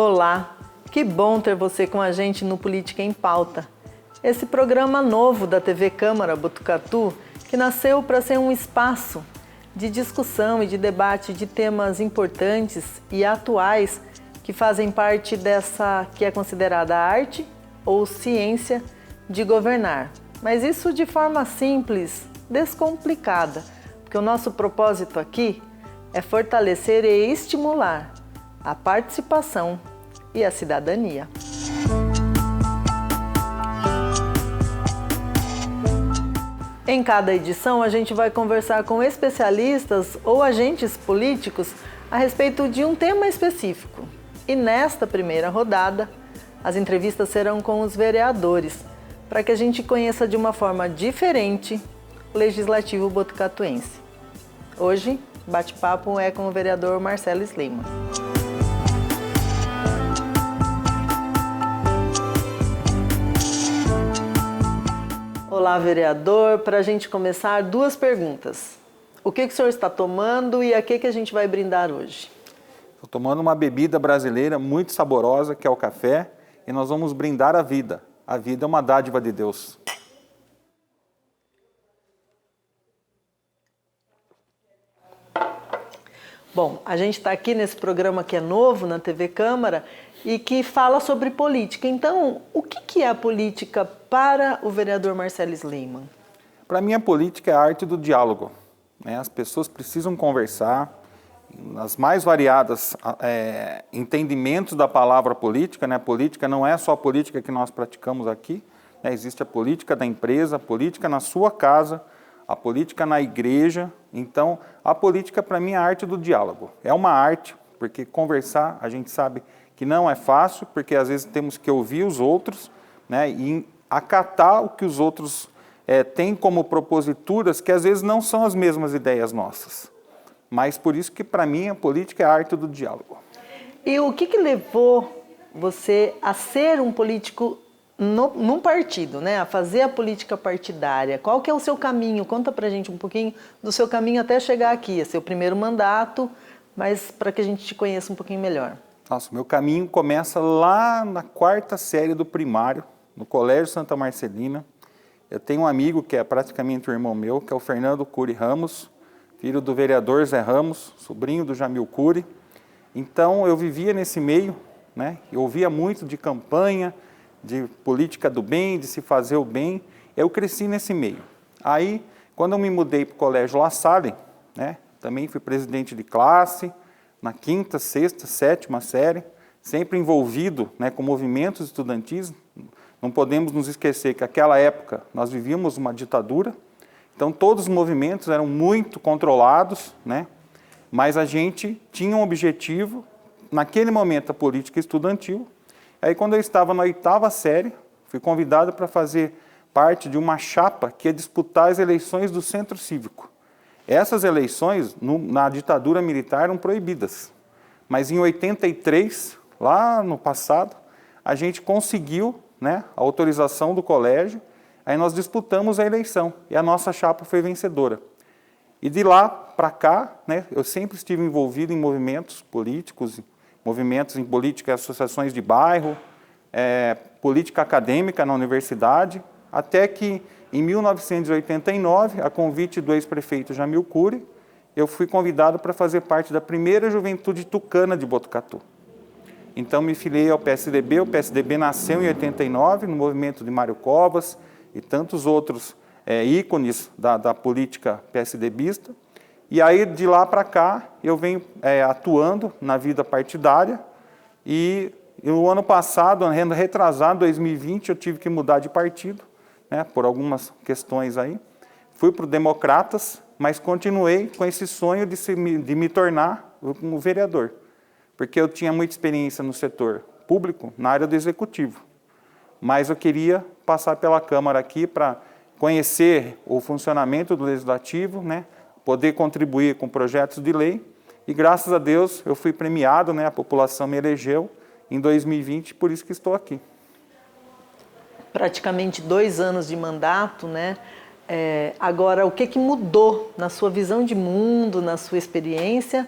Olá, que bom ter você com a gente no Política em Pauta. Esse programa novo da TV Câmara Botucatu, que nasceu para ser um espaço de discussão e de debate de temas importantes e atuais que fazem parte dessa que é considerada arte ou ciência de governar. Mas isso de forma simples, descomplicada, porque o nosso propósito aqui é fortalecer e estimular a participação e a cidadania. Em cada edição, a gente vai conversar com especialistas ou agentes políticos a respeito de um tema específico. E nesta primeira rodada, as entrevistas serão com os vereadores, para que a gente conheça de uma forma diferente o Legislativo botucatuense. Hoje, o bate-papo é com o vereador Marcelo Sleiman. Olá, vereador. Para a gente começar, duas perguntas. O que o senhor está tomando e a que a gente vai brindar hoje? Estou tomando uma bebida brasileira muito saborosa, que é o café, e nós vamos brindar a vida. A vida é uma dádiva de Deus. Bom, a gente está aqui nesse programa que é novo na TV Câmara e que fala sobre política. Então, o que é a política para o vereador Marcelo Sleiman? Para mim, a política é a arte do diálogo. As pessoas precisam conversar nas mais variadas entendimentos da palavra política. A política não é só a política que nós praticamos aqui. Existe a política da empresa, a política na sua casa, a política na igreja. Então, a política para mim é a arte do diálogo. É uma arte, porque conversar a gente sabe que não é fácil, porque às vezes temos que ouvir os outros, e acatar o que os outros têm como proposituras, que às vezes não são as mesmas ideias nossas. Mas por isso que para mim a política é a arte do diálogo. E o que levou você a ser um político num partido, a fazer a política partidária? Qual que é o seu caminho? Conta pra gente um pouquinho do seu caminho até chegar aqui. É seu primeiro mandato, mas para que a gente te conheça um pouquinho melhor. Nossa, meu caminho começa lá na 4ª série do primário, no Colégio Santa Marcelina. Eu tenho um amigo que é praticamente um irmão meu, que é o Fernando Cury Ramos, filho do vereador Zé Ramos, sobrinho do Jamil Cury. Então eu vivia nesse meio, eu ouvia muito de campanha, de política do bem, de se fazer o bem. Eu cresci nesse meio. Aí, quando eu me mudei para o Colégio La Salle, também fui presidente de classe, na 5ª, 6ª, 7ª série, sempre envolvido com movimentos estudantis. Não podemos nos esquecer que naquela época nós vivíamos uma ditadura, então todos os movimentos eram muito controlados, mas a gente tinha um objetivo, naquele momento a política estudantil. Aí quando eu estava na 8ª série, fui convidado para fazer parte de uma chapa que ia disputar as eleições do Centro Cívico. Essas eleições, na ditadura militar, eram proibidas. Mas em 83, lá no passado, a gente conseguiu a autorização do colégio, aí nós disputamos a eleição e a nossa chapa foi vencedora. E de lá para cá, eu sempre estive envolvido em movimentos políticos, movimentos em política e associações de bairro, política acadêmica na universidade, até que em 1989, a convite do ex-prefeito Jamil Cury, eu fui convidado para fazer parte da primeira Juventude Tucana de Botucatu. Então me filiei ao PSDB, o PSDB nasceu em 89, no movimento de Mário Covas e tantos outros ícones da política PSDBista. E aí, de lá para cá, eu venho atuando na vida partidária e no ano passado, ano retrasado, 2020, eu tive que mudar de partido, por algumas questões aí. Fui para o Democratas, mas continuei com esse sonho de me tornar um vereador, porque eu tinha muita experiência no setor público, na área do executivo. Mas eu queria passar pela Câmara aqui para conhecer o funcionamento do Legislativo, poder contribuir com projetos de lei, e graças a Deus eu fui premiado, a população me elegeu em 2020, por isso que estou aqui. Praticamente 2 anos de mandato, Agora, o que mudou na sua visão de mundo, na sua experiência,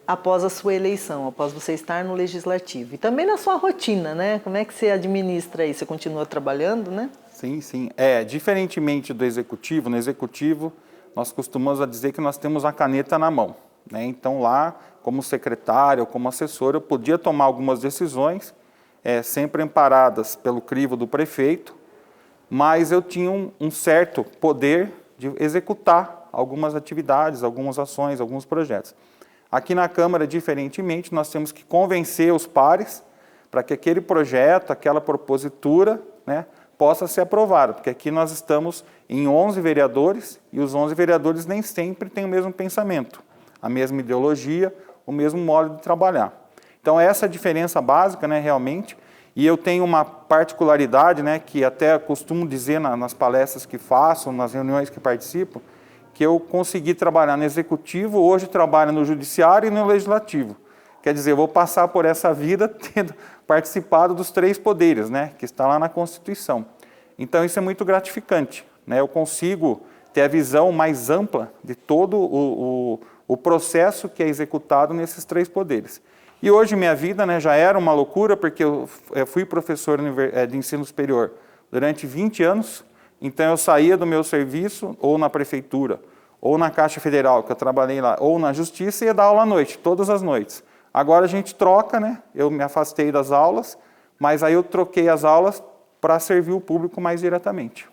após a sua eleição, após você estar no Legislativo? E também na sua rotina, né? Como é que você administra isso? Você continua trabalhando, né? Sim, sim. Diferentemente do Executivo, no Executivo nós costumamos dizer que nós temos a caneta na mão, né? Então lá, como secretário, como assessor, eu podia tomar algumas decisões, sempre amparadas pelo crivo do prefeito, mas eu tinha um certo poder de executar algumas atividades, algumas ações, alguns projetos. Aqui na Câmara, diferentemente, nós temos que convencer os pares para que aquele projeto, aquela propositura, né, possa ser aprovada, porque aqui nós estamos em 11 vereadores e os 11 vereadores nem sempre têm o mesmo pensamento, a mesma ideologia, o mesmo modo de trabalhar. Então essa é a diferença básica, né, realmente, e eu tenho uma particularidade, né, que até costumo dizer nas palestras que faço, nas reuniões que participo, que eu consegui trabalhar no Executivo, hoje trabalho no Judiciário e no Legislativo. Quer dizer, eu vou passar por essa vida tendo participado dos 3 poderes, né, que está lá na Constituição. Então isso é muito gratificante, né, eu consigo ter a visão mais ampla de todo o processo que é executado nesses 3 poderes. E hoje minha vida, né, já era uma loucura, porque eu fui professor de ensino superior durante 20 anos, então eu saía do meu serviço, ou na prefeitura, ou na Caixa Federal, que eu trabalhei lá, ou na Justiça, e ia dar aula à noite, todas as noites. Agora a gente troca, né, eu me afastei das aulas, mas aí eu troquei as aulas para servir o público mais diretamente.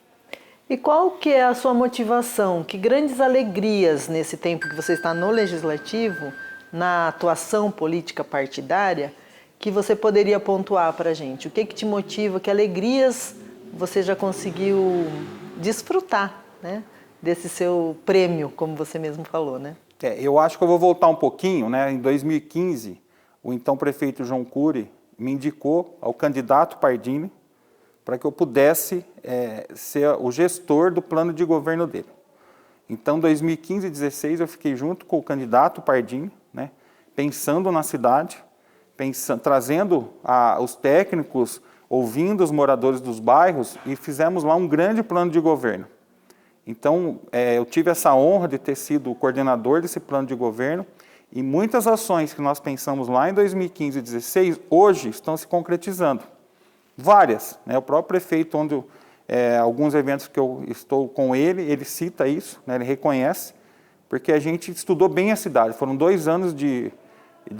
E qual que é a sua motivação? Que grandes alegrias nesse tempo que você está no Legislativo, na atuação política partidária, que você poderia pontuar para a gente? O que te motiva? Que alegrias você já conseguiu desfrutar, né, desse seu prêmio, como você mesmo falou, né? Eu acho que eu vou voltar um pouquinho, né? Em 2015, o então prefeito João Cury me indicou ao candidato Pardini para que eu pudesse ser o gestor do plano de governo dele. Então, em 2015 e 2016, eu fiquei junto com o candidato Pardini, né, pensando na cidade, trazendo os técnicos, ouvindo os moradores dos bairros, e fizemos lá um grande plano de governo. Então, eu tive essa honra de ter sido o coordenador desse plano de governo, e muitas ações que nós pensamos lá em 2015 e 2016, hoje estão se concretizando. Várias, né? O próprio prefeito, alguns eventos que eu estou com ele cita isso, né? Ele reconhece, porque a gente estudou bem a cidade. Foram 2 anos de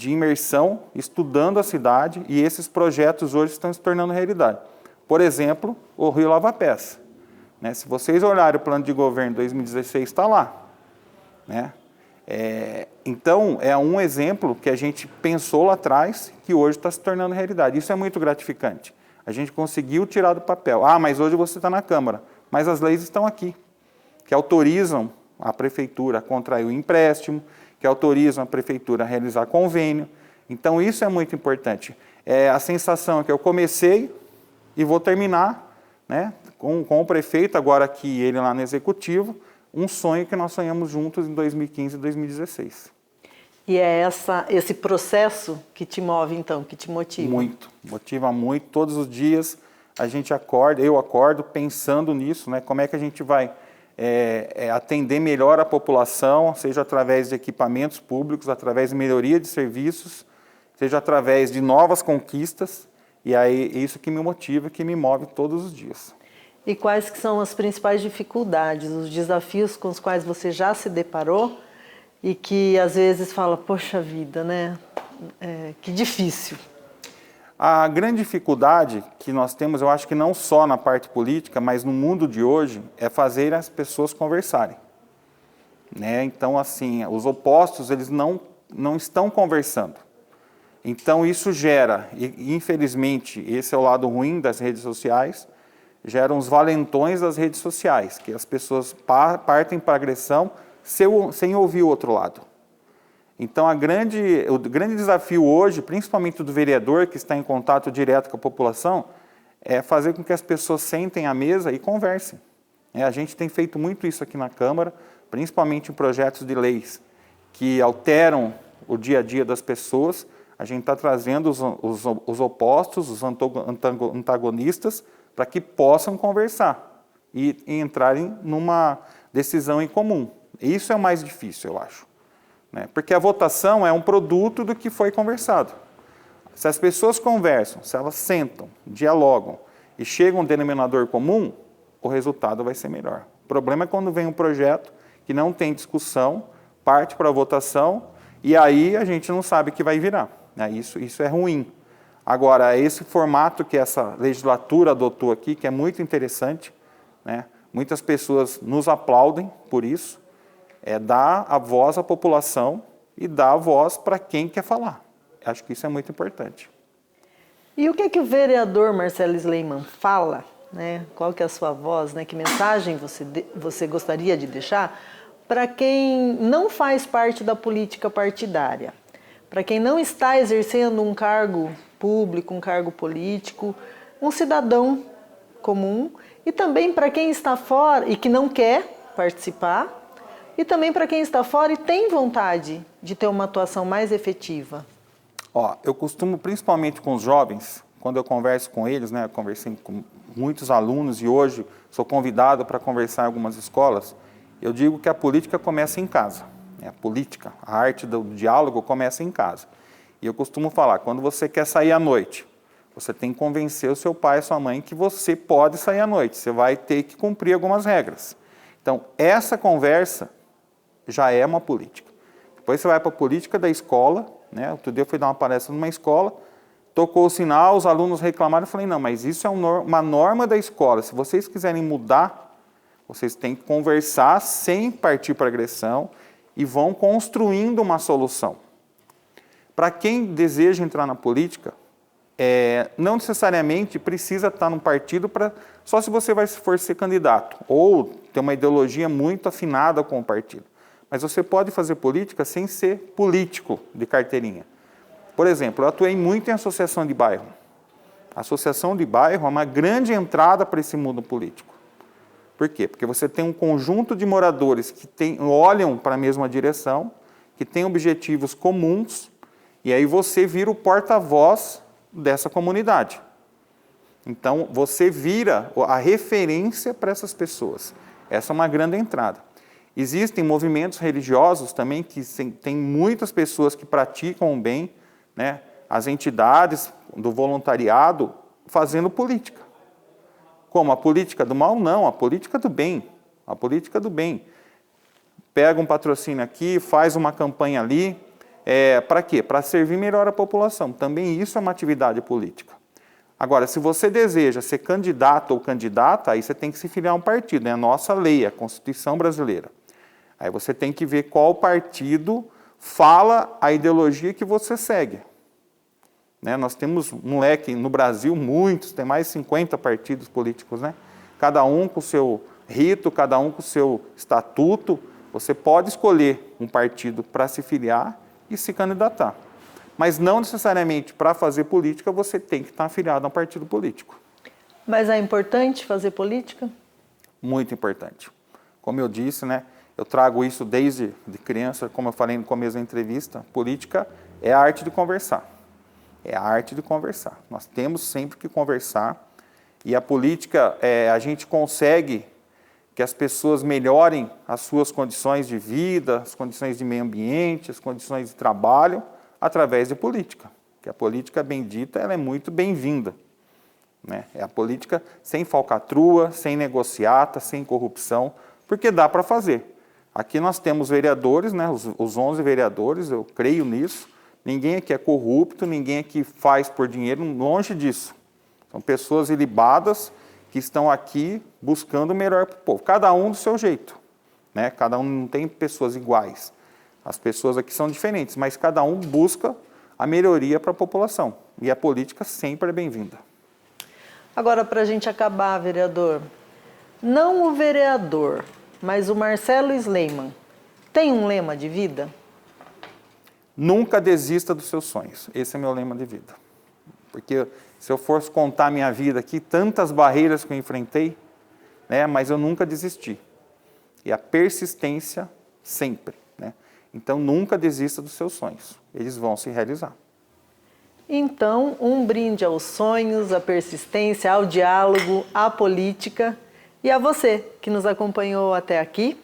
imersão, estudando a cidade, e esses projetos hoje estão se tornando realidade. Por exemplo, o Rio Lava Pés, né? Se vocês olharem o plano de governo de 2016, está lá, né? Então, é um exemplo que a gente pensou lá atrás, que hoje está se tornando realidade. Isso é muito gratificante. A gente conseguiu tirar do papel. Ah, mas hoje você está na Câmara. Mas as leis estão aqui, que autorizam a Prefeitura a contrair o empréstimo, que autorizam a Prefeitura a realizar convênio. Então, isso é muito importante. A sensação é que eu comecei e vou terminar, né, com o prefeito, agora aqui ele lá no Executivo, um sonho que nós sonhamos juntos em 2015 e 2016. E é esse processo que te move, então, que te motiva? Muito, motiva muito. Todos os dias a gente acorda, eu acordo pensando nisso, né? Como é que a gente vai atender melhor a população, seja através de equipamentos públicos, através de melhoria de serviços, seja através de novas conquistas, e aí é isso que me motiva, que me move todos os dias. E quais que são as principais dificuldades, os desafios com os quais você já se deparou e que às vezes fala, poxa vida, né? Que difícil. A grande dificuldade que nós temos, eu acho que não só na parte política, mas no mundo de hoje, é fazer as pessoas conversarem, né? Então, assim, os opostos, eles não estão conversando. Então, isso gera, e infelizmente, esse é o lado ruim das redes sociais, geram os valentões das redes sociais, que as pessoas partem para a agressão sem ouvir o outro lado. Então, o grande desafio hoje, principalmente do vereador que está em contato direto com a população, é fazer com que as pessoas sentem à mesa e conversem. A gente tem feito muito isso aqui na Câmara, principalmente em projetos de leis que alteram o dia a dia das pessoas. A gente está trazendo os opostos, os antagonistas, para que possam conversar e entrarem numa decisão em comum. Isso é o mais difícil, eu acho. né? Porque a votação é um produto do que foi conversado. Se as pessoas conversam, se elas sentam, dialogam e chegam a um denominador comum, o resultado vai ser melhor. O problema é quando vem um projeto que não tem discussão, parte para a votação, e aí a gente não sabe o que vai virar, né? Isso é ruim. Agora, esse formato que essa legislatura adotou aqui, que é muito interessante, né? Muitas pessoas nos aplaudem por isso, é dar a voz à população e dar a voz para quem quer falar. Acho que isso é muito importante. E o que o vereador Marcelo Sleiman fala, né? Qual que é a sua voz, né? Que mensagem você gostaria de deixar para quem não faz parte da política partidária, para quem não está exercendo um cargo público, um cargo político, um cidadão comum, e também para quem está fora e que não quer participar, e também para quem está fora e tem vontade de ter uma atuação mais efetiva? Eu costumo, principalmente com os jovens, quando eu converso com eles, né, eu conversei com muitos alunos e hoje sou convidado para conversar em algumas escolas, eu digo que a política começa em casa. A política, a arte do diálogo começa em casa. E eu costumo falar, quando você quer sair à noite, você tem que convencer o seu pai e a sua mãe que você pode sair à noite, você vai ter que cumprir algumas regras. Então, essa conversa já é uma política. Depois você vai para a política da escola, né? Outro dia eu fui dar uma palestra numa escola, tocou o sinal, os alunos reclamaram, eu falei, não, mas isso é uma norma da escola, se vocês quiserem mudar, vocês têm que conversar sem partir para agressão e vão construindo uma solução. Para quem deseja entrar na política, não necessariamente precisa estar num partido só se você for ser candidato, ou ter uma ideologia muito afinada com o partido. Mas você pode fazer política sem ser político de carteirinha. Por exemplo, eu atuei muito em associação de bairro. A associação de bairro é uma grande entrada para esse mundo político. Por quê? Porque você tem um conjunto de moradores que olham para a mesma direção, que têm objetivos comuns, e aí você vira o porta-voz dessa comunidade. Então, você vira a referência para essas pessoas. Essa é uma grande entrada. Existem movimentos religiosos também que tem muitas pessoas que praticam o bem, né? As entidades do voluntariado fazendo política. Como? A política do mal? Não, a política do bem. A política do bem. Pega um patrocínio aqui, faz uma campanha ali. Para quê? Para servir melhor a população. Também isso é uma atividade política. Agora, se você deseja ser candidato ou candidata, aí você tem que se filiar a um partido. É a nossa lei, a Constituição brasileira. Aí você tem que ver qual partido fala a ideologia que você segue. Né? Nós temos um leque no Brasil, muitos, tem mais de 50 partidos políticos, né? Cada um com o seu rito, cada um com o seu estatuto. Você pode escolher um partido para se filiar e se candidatar. Mas não necessariamente para fazer política você tem que estar afiliado a um partido político. Mas é importante fazer política? Muito importante. Como eu disse, né? Eu trago isso desde criança, como eu falei no começo da entrevista, política é a arte de conversar. É a arte de conversar. Nós temos sempre que conversar e a política, a gente consegue que as pessoas melhorem as suas condições de vida, as condições de meio ambiente, as condições de trabalho, através de política. Que a política bendita, ela é muito bem-vinda. Né? É a política sem falcatrua, sem negociata, sem corrupção, porque dá para fazer. Aqui nós temos vereadores, né, os 11 vereadores, eu creio nisso. Ninguém aqui é corrupto, ninguém aqui faz por dinheiro, longe disso. São pessoas ilibadas que estão aqui buscando o melhor para o povo. Cada um do seu jeito. Né? Cada um não tem pessoas iguais. As pessoas aqui são diferentes, mas cada um busca a melhoria para a população. E a política sempre é bem-vinda. Agora, para a gente acabar, vereador, não o vereador, mas o Marcelo Sleiman tem um lema de vida? Nunca desista dos seus sonhos. Esse é meu lema de vida. Porque se eu fosse contar minha vida aqui, tantas barreiras que eu enfrentei, né, mas eu nunca desisti. E a persistência sempre. Né? Então, nunca desista dos seus sonhos. Eles vão se realizar. Então, um brinde aos sonhos, à persistência, ao diálogo, à política e a você que nos acompanhou até aqui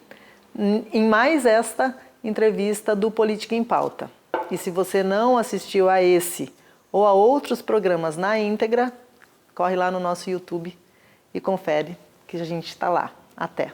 em mais esta entrevista do Política em Pauta. E se você não assistiu a esse ou a outros programas na íntegra, corre lá no nosso YouTube e confere que a gente está lá. Até!